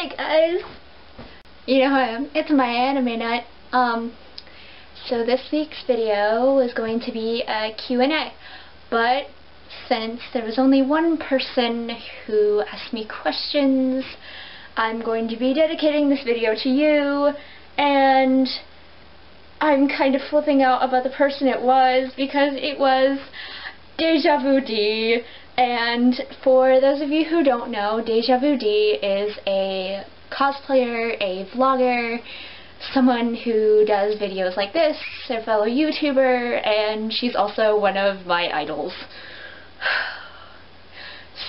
Hi guys! You know who I am. It's amayaanimenut. So this week's video is going to be a Q&A, but since there was only one person who asked me questions, I'm going to be dedicating this video to you, and I'm kind of flipping out about the person it was because it was Dejavudea. And for those of you who don't know, Dejavudea is a cosplayer, a vlogger, someone who does videos like this, a fellow YouTuber, and she's also one of my idols.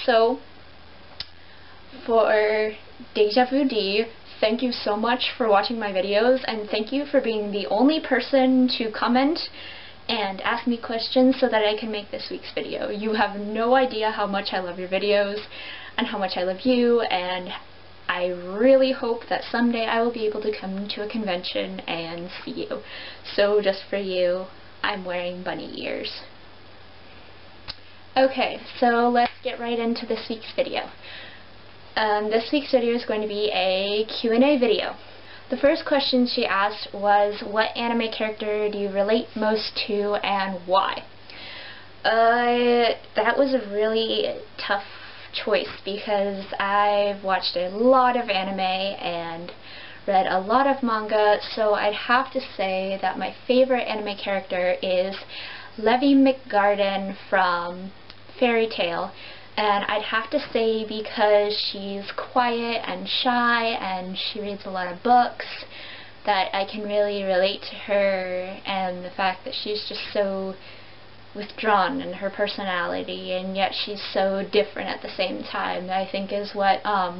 So, for Dejavudea, thank you so much for watching my videos, and thank you for being the only person to comment and ask me questions so that I can make this week's video. You have no idea how much I love your videos and how much I love you, and I really hope that someday I will be able to come to a convention and see you. So just for you, I'm wearing bunny ears. Okay, so let's get right into this week's video. This week's video is going to be a Q&A video. The first question she asked was, what anime character do you relate most to and why? That was a really tough choice because I've watched a lot of anime and read a lot of manga, so I'd have to say that my favorite anime character is Levi McGarden from Fairy Tail. And I'd have to say because she's quiet and shy and she reads a lot of books that I can really relate to her, and the fact that she's just so withdrawn in her personality and yet she's so different at the same time, I think is what I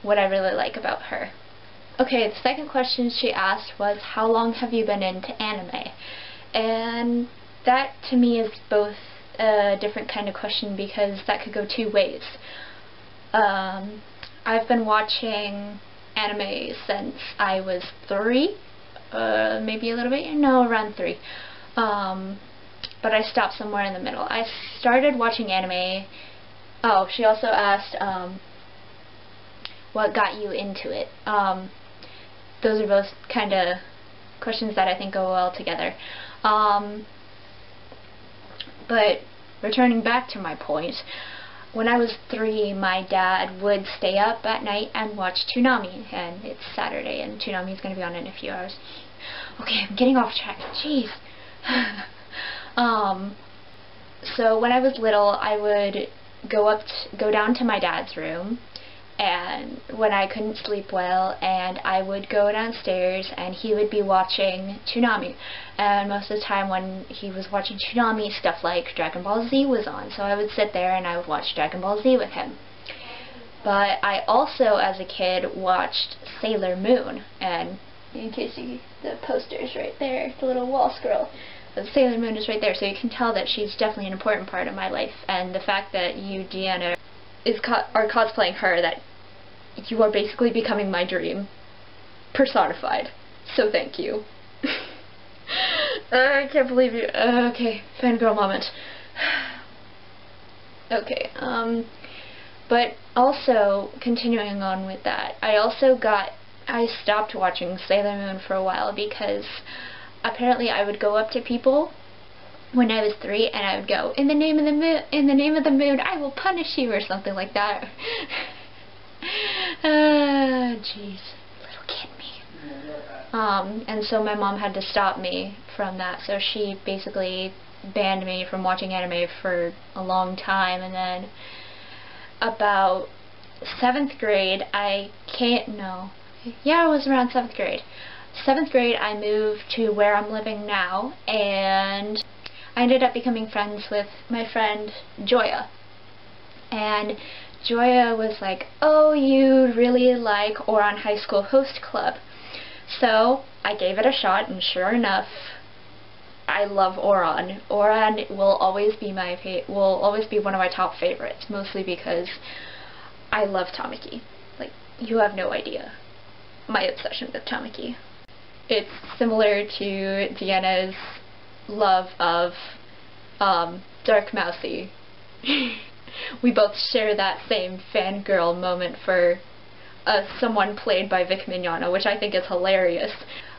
really like about her. Okay, the second question she asked was, how long have you been into anime? And that to me is both a different kind of question because that could go two ways. I've been watching anime since I was 3, maybe a little bit, no, around 3. But I stopped somewhere in the middle. I started watching anime. Oh, she also asked what got you into it. Those are both kind of questions that I think go well together. But returning back to my point, when I was 3, my dad would stay up at night and watch Toonami, and it's Saturday, and Toonami is going to be on in a few hours. Okay, I'm getting off track. Jeez. So when I was little, I would go down to my dad's room, and when I couldn't sleep well, and I would go downstairs and he would be watching Toonami, and most of the time when he was watching Toonami, stuff like Dragon Ball Z was on, so I would sit there and I would watch Dragon Ball Z with him. But I also, as a kid, watched Sailor Moon, and in case you, the poster is right there, the little wall scroll. But Sailor Moon is right there, so you can tell that she's definitely an important part of my life, and the fact that you, Deanna, are cosplaying her, that you are basically becoming my dream personified. So thank you. I can't believe you. Okay, fangirl moment. Okay, but also, continuing on with that, I stopped watching Sailor Moon for a while because apparently I would go up to people when I was 3 and I would go, in the name of the moon, I will punish you, or something like that. Jeez, little kid me. And so my mom had to stop me from that, so she basically banned me from watching anime for a long time, and then about 7th grade, it was around 7th grade. 7th grade, I moved to where I'm living now, and I ended up becoming friends with my friend Joya. And Joya was like, oh, you really like Ouran High School Host Club. So I gave it a shot, and sure enough, I love Ouran. Ouran will always be one of my top favorites, mostly because I love Tamaki. Like, you have no idea my obsession with Tamaki. It's similar to Deanna's love of Dark Mousy. We both share that same fangirl moment for someone played by Vic Mignogna, which I think is hilarious.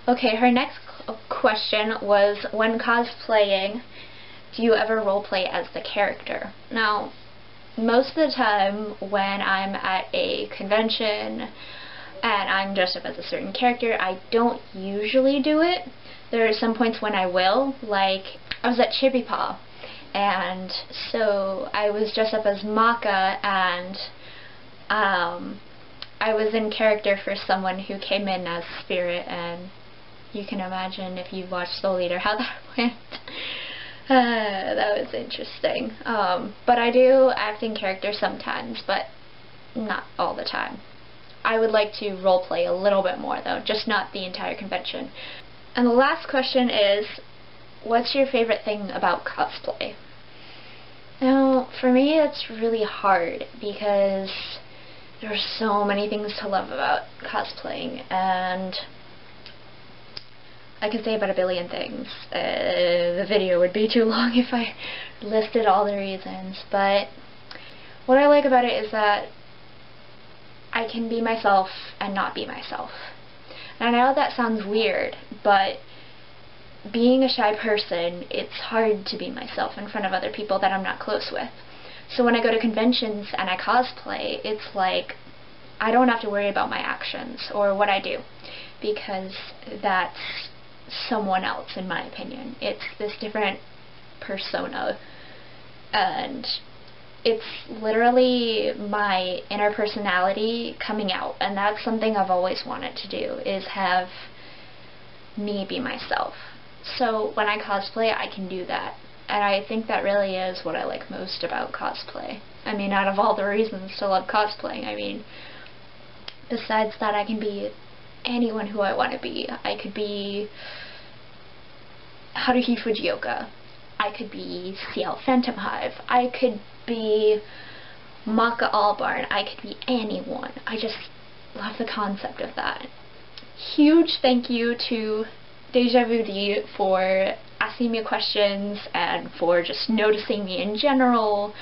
Okay, her next question was, when cosplaying, do you ever roleplay as the character? Now, most of the time when I'm at a convention and I'm dressed up as a certain character, I don't usually do it. There are some points when I will, like I was at Chippy Paw, and so I was dressed up as Maka, and I was in character for someone who came in as Spirit, and you can imagine if you've watched Soul Eater how that went. That was interesting. But I do act in character sometimes, but not all the time. I would like to roleplay a little bit more though, just not the entire convention. And the last question is, what's your favorite thing about cosplay? Now, for me it's really hard because there are so many things to love about cosplaying, and I could say about a billion things. The video would be too long if I listed all the reasons, but what I like about it is that I can be myself and not be myself. And I know that sounds weird, but being a shy person, it's hard to be myself in front of other people that I'm not close with. So when I go to conventions and I cosplay, it's like I don't have to worry about my actions or what I do, because that's someone else, in my opinion. It's this different persona, and it's literally my inner personality coming out, and that's something I've always wanted to do, is have me be myself. So when I cosplay, I can do that, and I think that really is what I like most about cosplay. I mean, out of all the reasons to love cosplaying, I mean, besides that, I can be anyone who I want to be. I could be Haruhi Fujioka. I could be CL Phantom Hive. I could be Maka Albarn. I could be anyone. I just love the concept of that. Huge thank you to Dejavudea for asking me questions and for just noticing me in general.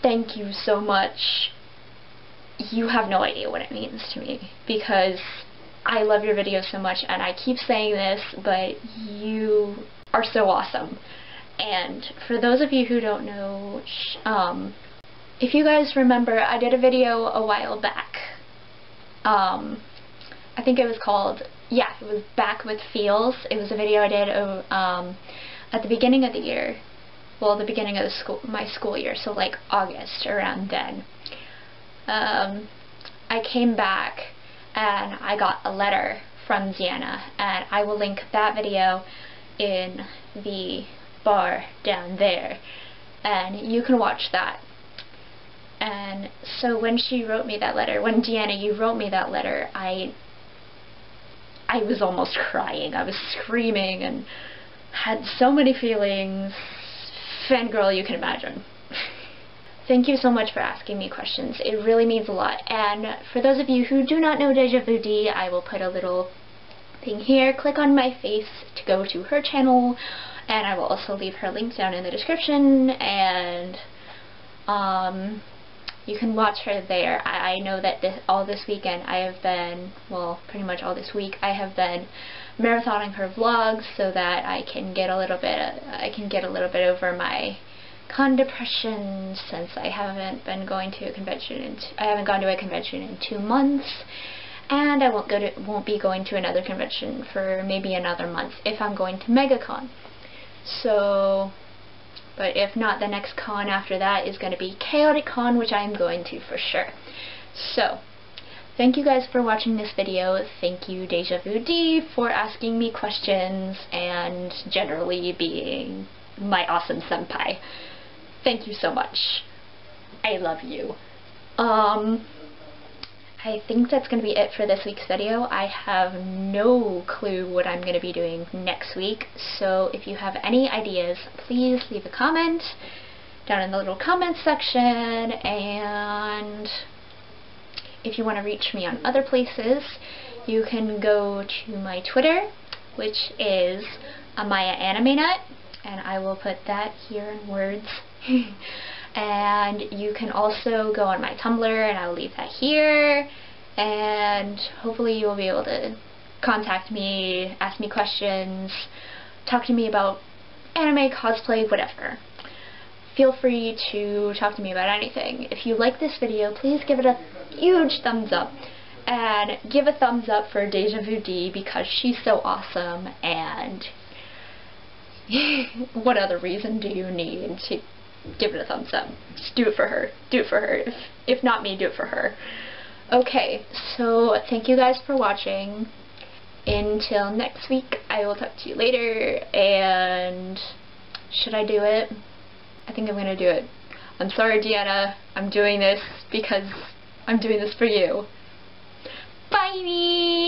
Thank you so much. You have no idea what it means to me, because I love your videos so much, and I keep saying this, but you are so awesome. And for those of you who don't know, if you guys remember, I did a video a while back. I think it was called, yeah, it was Back with Feels. It was a video I did at the beginning of the year. Well, the beginning of my school year, so like August, around then. I came back and I got a letter from Deanna, and I will link that video in the bar down there, and you can watch that. And so when she wrote me that letter, when Deanna, you wrote me that letter, I was almost crying. I was screaming and had so many feelings. Fangirl, you can imagine. Thank you so much for asking me questions. It really means a lot. And for those of you who do not know Dejavudea, I will put a little thing here. Click on my face to go to her channel, and I will also leave her link down in the description, and you can watch her there. I know that all this weekend I have been, well, pretty much all this week, I have been marathoning her vlogs so that I can get a little bit over my con depression, since I haven't been going to a convention I haven't gone to a convention in 2 months, and I won't be going to another convention for maybe another month if I'm going to MegaCon. So, but if not, the next con after that is going to be Chaotic Con, which I'm going to for sure. So, thank you guys for watching this video. Thank you, Dejavudea, for asking me questions and generally being my awesome senpai. Thank you so much. I love you. I think that's going to be it for this week's video. I have no clue what I'm going to be doing next week, so if you have any ideas, please leave a comment down in the little comment section, and if you want to reach me on other places, you can go to my Twitter, which is amayaanimenut, and I will put that here in words. And you can also go on my Tumblr, and I will leave that here. and hopefully you will be able to contact me, ask me questions, talk to me about anime, cosplay, whatever. Feel free to talk to me about anything. If you like this video, please give it a huge thumbs up. And give a thumbs up for Dejavudea because she's so awesome, and what other reason do you need to give it a thumbs up? Just do it for her. Do it for her. If not me, do it for her. Okay, so thank you guys for watching. Until next week, I will talk to you later, and should I do it? I think I'm gonna do it. I'm sorry, Deanna. I'm doing this because I'm doing this for you. Bye!